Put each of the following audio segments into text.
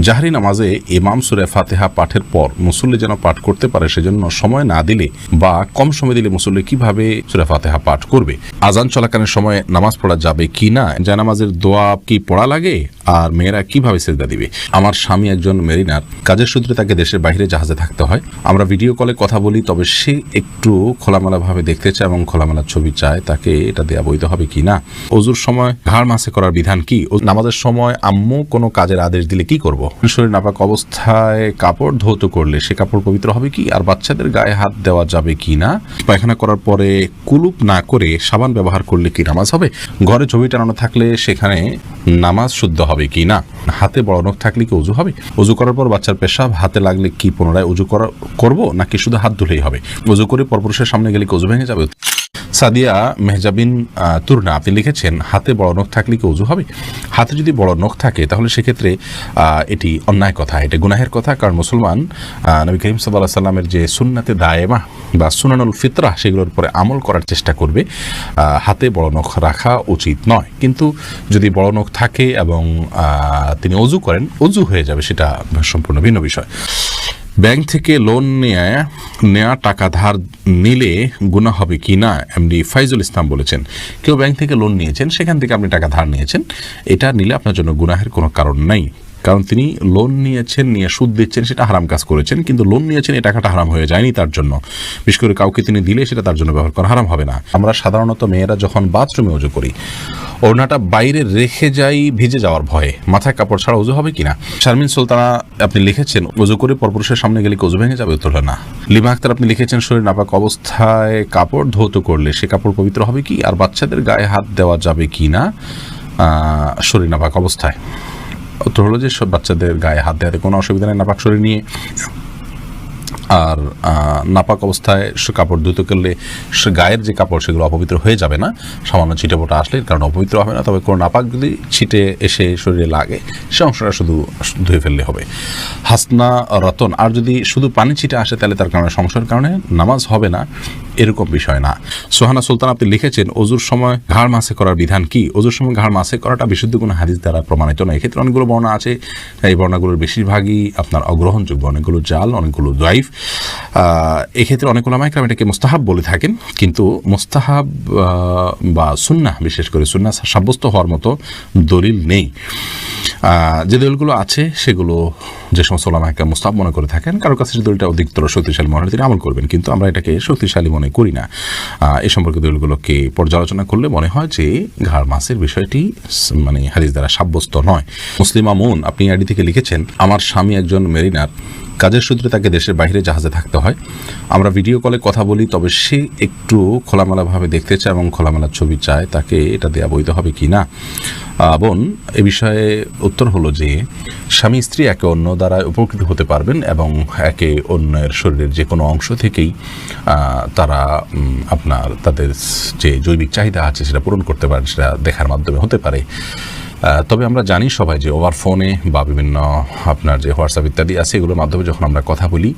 জাহরি নামাজে ইমাম সূরা ফাতিহা পাঠের পর মুসল্লি যেন পাঠ করতে পারে সেজন্য সময় না দিলে বা কম সময় দিলে মুসল্লি কিভাবে সূরা ফাতিহা পাঠ করবে, আজান চলাকালীন সময় নামাজ পড়া যাবে কি না, জানামাজের দোয়া কি পড়া লাগে, আর মেয়েরা কিভাবে সিজদা দিবে। আমার স্বামী একজন মেরিনার, কাজের সূত্রে তাকে দেশের বাইরে জাহাজে থাকতে হয়। আমরা ভিডিও কলে কথা বলি, তবে সে একটু খোলামেলা ভাবে দেখতে চায় এবং খোলামেলা ছবি চায়, তাকে এটা দেয়া বৈধ হবে কি না। ওযুর সময় ঘাড় মাসে করার বিধান কি, নামাজের সময় আম্মু কোনো কাজের আদেশ দিলে কি করব, শরীর নাপাক অবস্থায় কাপড় ধৌত করলে সে কাপড় পবিত্র হবে কি, আর বাচ্চাদের গায়ে হাত দেওয়া যাবে কি না, পায়খানা করার পরে কুলুপ না করে সাবান ব্যবহার করলে কি নামাজ হবে, ঘরে ছবি টানানো থাকলে সেখানে নামাজ শুদ্ধ হবে কি না, হাতে বড় নখ থাকলে কি ওযু হবে, ওযু করার পর বাচ্চার পেশাব হাতে লাগলে কি পুনরায় ওযু করব নাকি শুধু হাত ধুলেই হবে, ওযু করে পরপুরুষের সামনে গেলে কি ওযু ভেঙে যাবে। সাদিয়া মেহজাবিন তুরনা আপনি লিখেছেন, হাতে বড় নখ থাকলে কি ওযু হবে। হাতে যদি বড় নখ থাকে তাহলে সেক্ষেত্রে এটি অন্যায় কথা, এটা গুনাহের কথা। কারণ মুসলমান নবী করিম সাল্লাল্লাহু আলাইহি ওয়াসাল্লামের যে সুন্নাতে দায়েমা বা সুনানুল ফিতরা সেগুলোর উপরে আমল করার চেষ্টা করবে। হাতে বড় নখ রাখা উচিত নয়, কিন্তু যদি বড় নখ থাকে এবং তিনি ওযু করেন, ওযু হয়ে যাবে, সেটা সম্পূর্ণ ভিন্ন বিষয়। ব্যাংক থেকে লোন নেয়া টাকা ধার নিলে গুনাহ হবে কি না, এমডি ফাইজুল ইসলাম বলেছেন। কেউ ব্যাংক থেকে লোন নিয়েছেন, সেখান থেকে আপনি টাকা ধার নিয়েছেন, এটা নিলে আপনার জন্য গুনাহের কোনো কারণ নাই। কারণ তিনি লোন নিয়েছেন, নিয়ে সুদ দিচ্ছেন, সেটা হারাম কাজ করেছেন, কিন্তু লোন নিয়েছেন এই টাকাটা হারাম হয়ে যায়নি তার জন্য। বিশেষ করে কাউকে তিনি দিলে সেটা তার জন্য ব্যবহার করা হারাম হবে না। আমরা সাধারণত মেয়েরা যখন বাথরুমে ওযু করি, ওড়নাটা বাইরে রেখে যাই ভিজে যাওয়ার ভয়ে, মাথায় কাপড় ছাড়া ওযু হবে কিনা। শারমিন সুলতানা আপনি লিখেছেন, ওযু করে পরপুরুষের সামনে গেলে কি ওযু ভেঙে যাবে, উত্তর না। লিমা আক্তার আপনি লিখেছেন, শরীর নাপাক অবস্থায় কাপড় ধৌত করলে সে কাপড় পবিত্র হবে কি, আর বাচ্চাদের গায়ে হাত দেওয়া যাবে কি না শরীর নাপাক অবস্থায়। উত্তর হলো যে সব বাচ্চাদের গায়ে হাত দেওয়াতে কোনো অসুবিধা নেই নাপাক শরীর নিয়ে। আর নাপাক অবস্থায় কাপড় ধুতে করলে গায়ের যে কাপড় সেগুলো অপবিত্র হয়ে যাবে না, সামান্য ছিটে ফোটা আসলে কারণ অপবিত্র হবে না। তবে কোনো নাপাক যদি ছিটে এসে শরীরে লাগে সে অংশটা শুধু ধুয়ে ফেললে হবে। হাসনা রতন, আর যদি শুধু পানি ছিটে আসে তাহলে তার কারণে সমস্যার কারণে নামাজ হবে না, এরকম বিষয় না। সোহানা সুলতান আপনি লিখেছেন, ওযুর সময় ঘাড় মাসে করার বিধান কি। ওযুর সময় ঘাড় মাসে করাটা বিশুদ্ধ কোনো হাদিস দ্বারা প্রমাণিত নয়। এক্ষেত্রে অনেকগুলো বর্ণনা আছে, এই বর্ণনাগুলোর বেশিরভাগই আপনার অগ্রহণযোগ্য, অনেকগুলো জাল, অনেকগুলো দাইফ। এক্ষেত্রে অনেক উলামায়ে কেরাম এটাকে মুস্তাহাব বলে থাকেন, কিন্তু মুস্তাহাব বা সুন্নাহ, বিশেষ করে সুন্নাহ সাব্যস্ত হওয়ার মতো দলিল নেই। যে দলিলগুলো আছে সেগুলো যে সমস্ত উলামায়ে কেরাম মুস্তাহাব মনে করে থাকেন, কারোর কাছে দলিলটা অধিকতর শক্তিশালী মনে হয় তিনি আমল করবেন, কিন্তু আমরা এটাকে শক্তিশালী মনে করি না। এই সম্পর্কে দলিলগুলোকে পর্যালোচনা করলে মনে হয় যে ঘাড় মাসের বিষয়টি মানে হাদিস দ্বারা সাব্যস্ত নয়। মুসলিমা মুন আপনি আইডি থেকে লিখেছেন, আমার স্বামী একজন মেরিনার, কাজের সূত্রে তাকে দেশের বাইরে জাহাজে থাকতে হয়। আমরা ভিডিও কলে কথা বলি, তবে সে একটু খোলামেলাভাবে দেখতে চায় এবং খোলামেলা ছবি চায়, তাকে এটা দেয়া বৈধ হবে কি না। বোন, এ বিষয়ে উত্তর হলো যে স্বামী স্ত্রী একে অন্য দ্বারা উপকৃত হতে পারবেন এবং একে অন্যের শরীরের যে কোনো অংশ থেকেই তারা আপনার তাদের যে জৈবিক চাহিদা আছে সেটা পূরণ করতে পারেন, সেটা দেখার মাধ্যমে হতে পারে। তবে আমরা জানি সবাই যে ওভার ফোনে বা বিভিন্ন আপনার যে হোয়াটসঅ্যাপ ইত্যাদি আছে এগুলোর মাধ্যমে যখন আমরা কথা বলি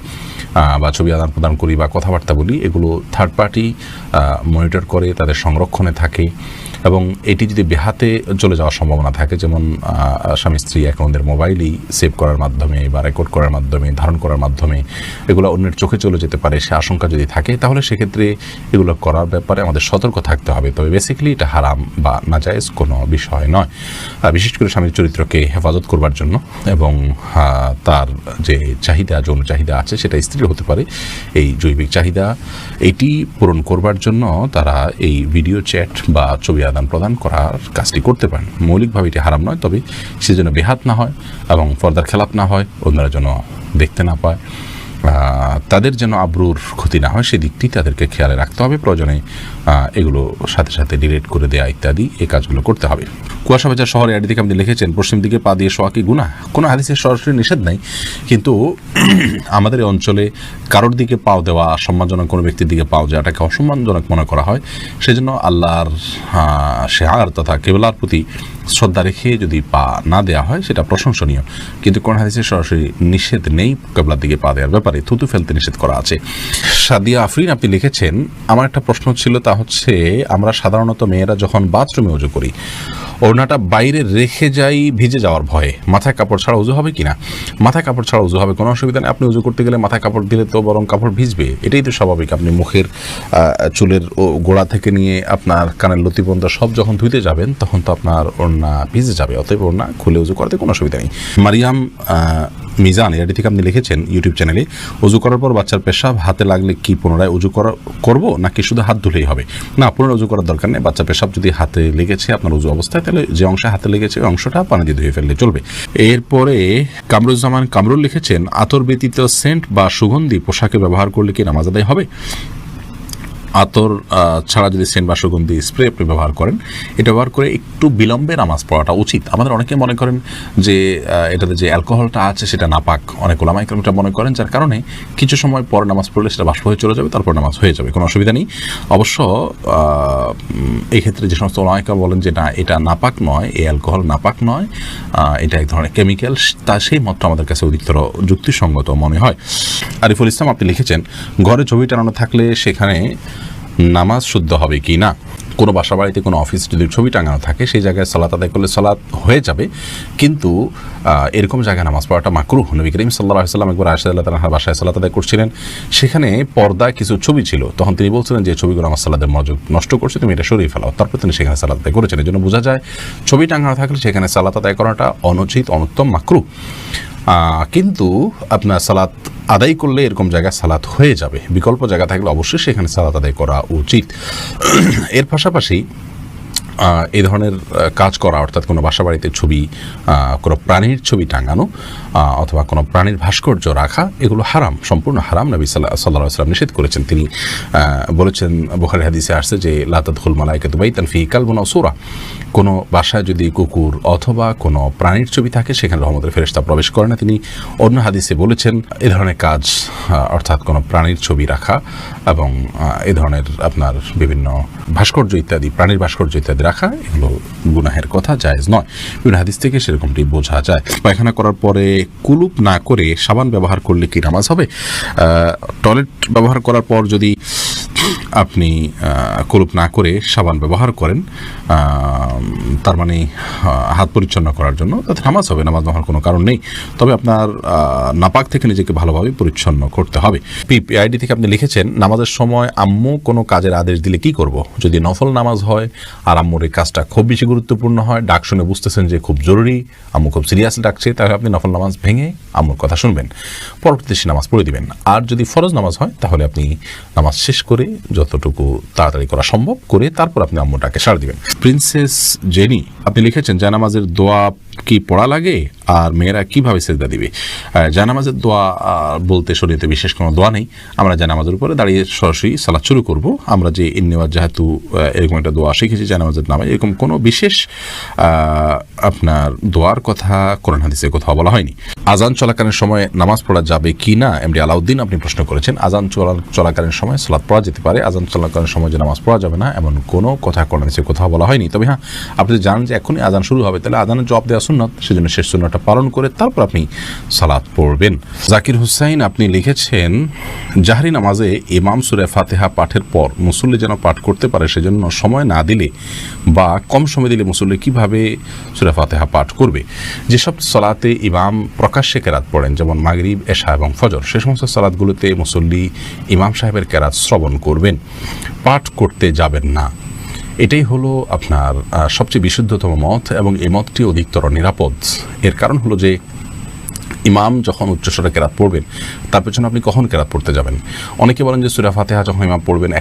বা ছবি আদান প্রদান করি বা কথাবার্তা বলি, এগুলো থার্ড পার্টি মনিটর করে, তাদের সংরক্ষণে থাকে এবং এটি যদি বেহাতে চলে যাওয়ার সম্ভাবনা থাকে, যেমন স্বামী স্ত্রী একে অন্যের মোবাইলেই সেভ করার মাধ্যমে বা রেকর্ড করার মাধ্যমে, ধারণ করার মাধ্যমে এগুলো অন্যের চোখে চলে যেতে পারে, সে আশঙ্কা যদি থাকে, তাহলে সেক্ষেত্রে এগুলো করার ব্যাপারে আমাদের সতর্ক থাকতে হবে। তবে বেসিক্যালি এটা হারাম বা নাজায়েজ কোনো বিষয় নয়, বিশেষ করে স্বামীর চরিত্রকে হেফাজত করবার জন্য এবং তার যে চাহিদা, যৌন চাহিদা আছে সেটা স্ত্রীর হতে পারে, এই জৈবিক চাহিদা এইটি পূরণ করবার জন্য তারা এই ভিডিও চ্যাট বা ছবি আদান প্রদান করার কাজটি করতে পারেন। মৌলিকভাবে এটি হারাম নয়, তবে সে যেন বেহাত না হয় এবং পর্দার খেলাপ না হয়, অন্যরা যেন দেখতে না পায়, তাদের যেন আবরুর ক্ষতি না হয়, সেদিকটি তাদেরকে খেয়ালে রাখতে হবে। প্রয়োজনে এগুলো সাথে সাথে ডিলিট করে দেওয়া ইত্যাদি এই কাজগুলো করতে হবে। কুয়াশাবাজার শহরে আইডি থেকে আপনি লিখেছেন, পশ্চিম দিকে পা দিয়ে শোয়া কি গুনাহ। কোনো হাদিসের সরাসরি নিষেধ নাই, কিন্তু আমাদের এই অঞ্চলে কারোর দিকে পাও দেওয়া, সম্মানজনক কোনো ব্যক্তির দিকে পাও যাটাকে অসম্মানজনক মনে করা হয়, সেজন্য আল্লাহর শেয়ার তথা কেবলার প্রতি শ্রদ্ধা রেখে যদি পা না দেওয়া হয় সেটা প্রশংসনীয়, কিন্তু কোন হাদিসে সরাসরি নিষেধ নেই কেবলার দিকে পা দেওয়ার ব্যাপারে, থুতু ফেলতে নিষেধ করা আছে। সাদিয়া আফরিন আপনি লিখেছেন, আমার একটা প্রশ্ন ছিল, তা হচ্ছে আমরা সাধারণত মেয়েরা যখন বাথরুমে ওযু করি, ওড়নাটা বাইরে রেখে যাই ভিজে যাওয়ার ভয়ে, মাথায় কাপড় ছাড়া উজু হবে কিনা? মাথায় কাপড় ছাড়া উজু হবে, কোনো অসুবিধা নেই। আপনি উজু করতে গেলে মাথায় কাপড় দিলে তো বরং কাপড় ভিজবে, এটাই তো স্বাভাবিক। আপনি মুখের চুলের গোড়া থেকে নিয়ে আপনার কানের লতি পর্যন্ত সব যখন ধুইতে যাবেন তখন তো আপনার ওড়না ভিজে যাবে, অতএব ওড়না খুলে উজু করতে কোনো অসুবিধা নেই। মারিয়াম মিজান এটি থেকে আপনি লিখেছেন ইউটিউব চ্যানেলে, উজু করার পর বাচ্চার পেশাব হাতে লাগলে কি পুনরায় উজু করব নাকি শুধু হাত ধুলেই হবে? না, পুনরায় উজু করার দরকার নেই। বাচ্চার পেশাব যদি হাতে লেগেছে আপনার উজু অবস্থায়, তাহলে যে অংশে হাতে লেগেছে ওই অংশটা পানি দিয়ে ধুয়ে ফেললে চলবে। এরপরে কামরুজ্জামান কামরুল লিখেছেন, আতর ব্যতীত সেন্ট বা সুগন্ধি পোশাকে ব্যবহার করলে কি নামাজ আদায় হবে? আতর ছাড়া যদি সেন্ট বা সুগন্ধি স্প্রে আপনি ব্যবহার করেন, এটা ব্যবহার করে একটু বিলম্বে নামাজ পড়াটা উচিত। আমাদের অনেকে মনে করেন যে এটাতে যে অ্যালকোহলটা আছে সেটা নাপাক, অনেক ওলামায়ে কেরাম এটা মনে করেন, যার কারণে কিছু সময় পরে নামাজ পড়লে সেটা বাষ্প হয়ে চলে যাবে, তারপর নামাজ হয়ে যাবে, কোনো অসুবিধা নেই। অবশ্য এই ক্ষেত্রে যে সমস্ত ওলামায়ে কেরাম বলেন যে না এটা নাপাক নয়, এই অ্যালকোহল নাপাক নয়, এটা এক ধরনের কেমিক্যাল, তা সেই মতটা আমাদের কাছে অধিকতর যুক্তিসঙ্গত মনে হয়। আরিফুল ইসলাম আপনি লিখেছেন, ঘরে ছবি টানানো থাকলে সেখানে নামাজ শুদ্ধ হবে কি না? কোনো বাসা বাড়িতে কোনো অফিস যদি ছবি টাঙানো থাকে সেই জায়গায় সালাত আদায় করলে সালাত হয়ে যাবে, কিন্তু এরকম জায়গায় নামাজ পড়াটা মাকরুহ। নবী করিম সাল্লাল্লাহু আলাইহি ওয়াসাল্লাম একবার আয়েশা রাদিয়াল্লাহু তাআলার বাসায় সালাত আদায় করছিলেন, সেখানে পর্দায় কিছু ছবি ছিল, তখন তিনি বলছিলেন যে ছবিগুলো আমার সালাতের মনোযোগ নষ্ট করছে, তুমি এটা সরিয়ে ফেলাও। তারপর তিনি সেখানে সালাত আদায় করেছেন। এই জন্য বোঝা যায় ছবি টাঙানো থাকলে সেখানে সালাত আদায় করাটা অনুচিত, অনুত্তম, মাকরুহ। কিন্তু আপনার সালাত আদায় করলে এরকম জায়গায় সালাত হয়ে যাবে, বিকল্প জায়গা থাকলে অবশ্যই সেখানে সালাত আদায় করা উচিত। এর পাশাপাশি এই ধরনের কাজ করা, অর্থাৎ কোনো বাসা বাড়িতে ছবি, কোনো প্রাণীর ছবি টাঙানো অথবা কোনো প্রাণীর ভাস্কর্য রাখা, এগুলো হারাম, সম্পূর্ণ হারাম। নবী সাল্লাল্লাহু আলাইহি ওয়াসাল্লাম নিষেধ করেছেন। তিনি বলেছেন, বুখারী হাদিসে আসছে যে লা তাদখুল মালাইকাতু বাইতান ফিহি কালবুন আও সূরা, কোনো বাসায় যদি কুকুর অথবা কোনো প্রাণীর ছবি থাকে সেখানে রহমতের ফেরেশতা প্রবেশ করে না। তিনি অন্য হাদিসে বলেছেন এ ধরনের কাজ, অর্থাৎ কোনো প্রাণীর ছবি রাখা এবং এ ধরনের আপনার বিভিন্ন ভাস্কর্য ইত্যাদি, প্রাণীর ভাস্কর্য ইত্যাদি রাখা, এগুলো গুনাহের কথা, জায়েজ নয়। বিভিন্ন হাদিস থেকে সেরকমটি বোঝা যায়। পায়খানা করার পরে কুলুপ না করে সাবান ব্যবহার করলে কি নামাজ হবে? টয়লেট ব্যবহার করার পর যদি আপনি কুলুপ না করে সাবান ব্যবহার করেন, তার মানে হাত পরিচ্ছন্ন করার জন্য, তাতে নামাজ হবে, নামাজ না হওয়ার কোনো কারণ নেই। তবে আপনার নাপাক থেকে নিজেকে ভালোভাবে পরিচ্ছন্ন করতে হবে। পিআইডি থেকে আপনি লিখেছেন, নামাজের সময় আম্মু কোনো কাজের আদেশ দিলে কি করব? যদি নফল নামাজ হয় আর আম্মুর এই কাজটা খুব বেশি গুরুত্বপূর্ণ হয়, ডাক শুনে বুঝতেছেন যে খুব জরুরি, আম্মু খুব সিরিয়াসলি ডাকছে, তাহলে আপনি নফল নামাজ ভেঙে আম্মুর কথা শুনবেন, পরবর্তীতে সে নামাজ পড়ে দিবেন। আর যদি ফরজ নামাজ হয় তাহলে আপনি নামাজ শেষ করে যতটুকু তাড়াতাড়ি করা সম্ভব করে তারপর আপনি আম্মুটাকে সাড়া দিবেন। প্রিন্সেস জেনি আপনি লিখেছেন, জানামাজের দোয়া কি পড়া লাগে আর মেয়েরা কিভাবে সেজদা দিবে? জানামাজের দোয়া বলতে শরীয়তে বিশেষ কোনো দোয়া নেই। আমরা জানামাজের উপরে দাঁড়িয়ে সরাসরি সালাত শুরু করব। আমরা যে ইন্নেওয়াজ যেহেতু এরকম একটা দোয়া শিখেছি জানামাজের নামে, এরকম কোনো বিশেষ আপনার দোয়ার কথা কোরআন হাদিসে কোথাও বলা হয়নি। আজান চলাকালীন সময় নামাজ পড়া যাবে কি না, এমডি আলাউদ্দিন আপনি প্রশ্ন করেছেন। আজান চলাকালীন সময় সালাত পড়া যেতে পারে, আজান চলাকালীন সময় যে নামাজ পড়া যাবে না এমন কোনো কথা কোরআন হাদিসে কোথাও বলা হয়নি। তবে হ্যাঁ, আপনি জানেন যে এখনই আজান শুরু হবে, তাহলে আজানের জবাব দেওয়া সুন্নাত, সেজন্য শেষ সুন্নাতটা পালন করে তারপর আপনি সালাত পড়বেন। জাকির হুসাইন আপনি লিখেছেন, জাহরি নামাজে ইমাম সূরা ফাতিহা পাঠের পর মুসল্লি যেন পাঠ করতে পারে সেজন্য সময় না দিলে বা কম সময় দিলে মুসল্লি কিভাবে সূরা ফাতিহা পাঠ করবে? যেসব সালাতে ইমাম প্রকাশ্যে কেরাত পড়েন, যেমন মাগরিব, এশা এবং ফজর, সে সমস্ত সালাতগুলোতে মুসল্লি ইমাম সাহেবের কেরাত শ্রবণ করবেন, পাঠ করতে যাবেন না। এটাই হলো আপনার সবচেয়ে বিশুদ্ধতম মত এবং এই মতটি অধিকতর নিরাপদ। এর কারণ হলো যে ইমাম যখন উচ্চস্বরে কেরাত পড়বেন তার পেছনে আপনি কখন কেরাত পড়তে যাবেন? অনেকে বলেন যে সূরা ফাতিহা যখন ইমাম পড়বেন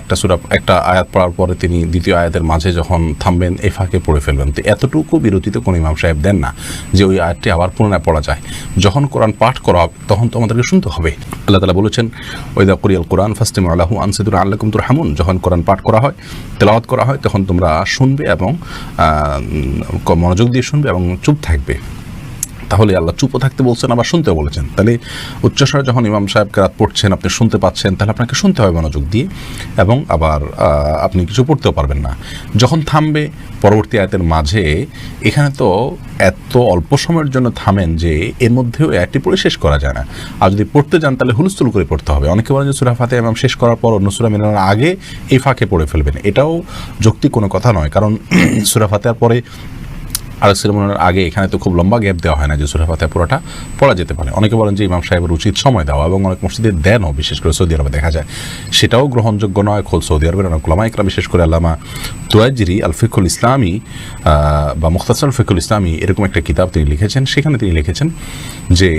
একটা আয়াত পড়ার পরে তিনি দ্বিতীয় আয়াতের মাঝে যখন থামবেন এই ফাঁকে পড়ে ফেলবেন। তো এতটুকু বিরতিতে কোনো ইমাম সাহেব দেন না যে ওই আয়াতটি আবার পুনরায় পড়া যায়। যখন কোরআন পাঠ করা হবে তখন তো আমাদেরকে শুনতে হবে। আল্লাহ তাআলা বলেছেন, ওয়াইদা কুরিয়াল কোরআন ফাসতামিউ লাহু আনসিতু লাআল্লাকুম তুরহামুন, যখন কোরআন পাঠ করা হয়, তেলাওয়াত করা হয়, তখন তোমরা শুনবে এবং মনোযোগ দিয়ে শুনবে এবং চুপ থাকবে। তাহলে আল্লাহ চুপও থাকতে বলছেন, আবার শুনতেও বলেছেন। তাহলে উচ্চস্বরে যখন ইমাম সাহেব কেরাত পড়ছেন আপনি শুনতে পাচ্ছেন, তাহলে আপনাকে শুনতে হবে মনোযোগ দিয়ে, এবং আবার আপনি কিছু পড়তেও পারবেন না। যখন থামবে পরবর্তী আয়াতের মাঝে, এখানে তো এত অল্প সময়ের জন্য থামেন যে এর মধ্যেও একটি পড়ে শেষ করা যায় না। আর যদি পড়তে যান তাহলে হুলস্থুল করে পড়তে হবে। অনেকে বলেন যে সূরা ফাতিহা ইমাম শেষ করার পর অন্য সূরা মেলানোর আগে এই ফাঁকে পড়ে ফেলবেন, এটাও যৌক্তিক কোনো কথা নয়। কারণ সূরা ফাতিহার পরে আর সেরেমনির আগে এখানে তো খুব লম্বা গ্যাপ দেওয়া হয় না যে সূরা ফাতিহা পুরোটা পড়া যেতে পারে। অনেকে বলেন যে ইমাম সাহেবের উচিত সময় দেওয়া, এবং অনেক মসজিদে দেনও, বিশেষ করে সৌদি আরবে দেখা যায়। সেটাও গ্রহণযোগ্য নয়। খোদ সৌদি আরবের অনেক উলামা ইকরাম, বিশেষ করে আল্লামা তুয়াজিরি আল ফিকহুল ইসলামী বা মুখতাসার ফিকহুল ইসলামী এরকম একটা কিতাব তিনি লিখেছেন। সেখানে তিনি লিখেছেন যে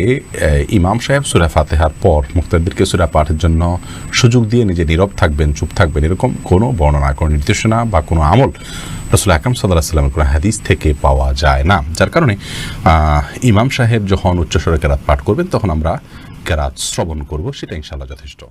ইমাম সাহেব সূরা ফাতিহার পর মুক্তাদিরকে সূরা পাঠের জন্য সুযোগ দিয়ে নিজে নীরব থাকবেন, চুপ থাকবেন, এরকম কোনো বর্ণনা, কোনো নির্দেশনা বা কোনো আমল রাসূল আকরাম সাল্লাল্লাহু আলাইহি ওয়াসাল্লামের কোনো হাদিস থেকে পাওয়া যায় না। যার কারণে ইমাম সাহেব যখন উচ্চস্বরে কেরাত পাঠ করবেন তখন আমরা কেরাত শ্রবণ করব, সেটা ইনশাআল্লাহ যথেষ্ট।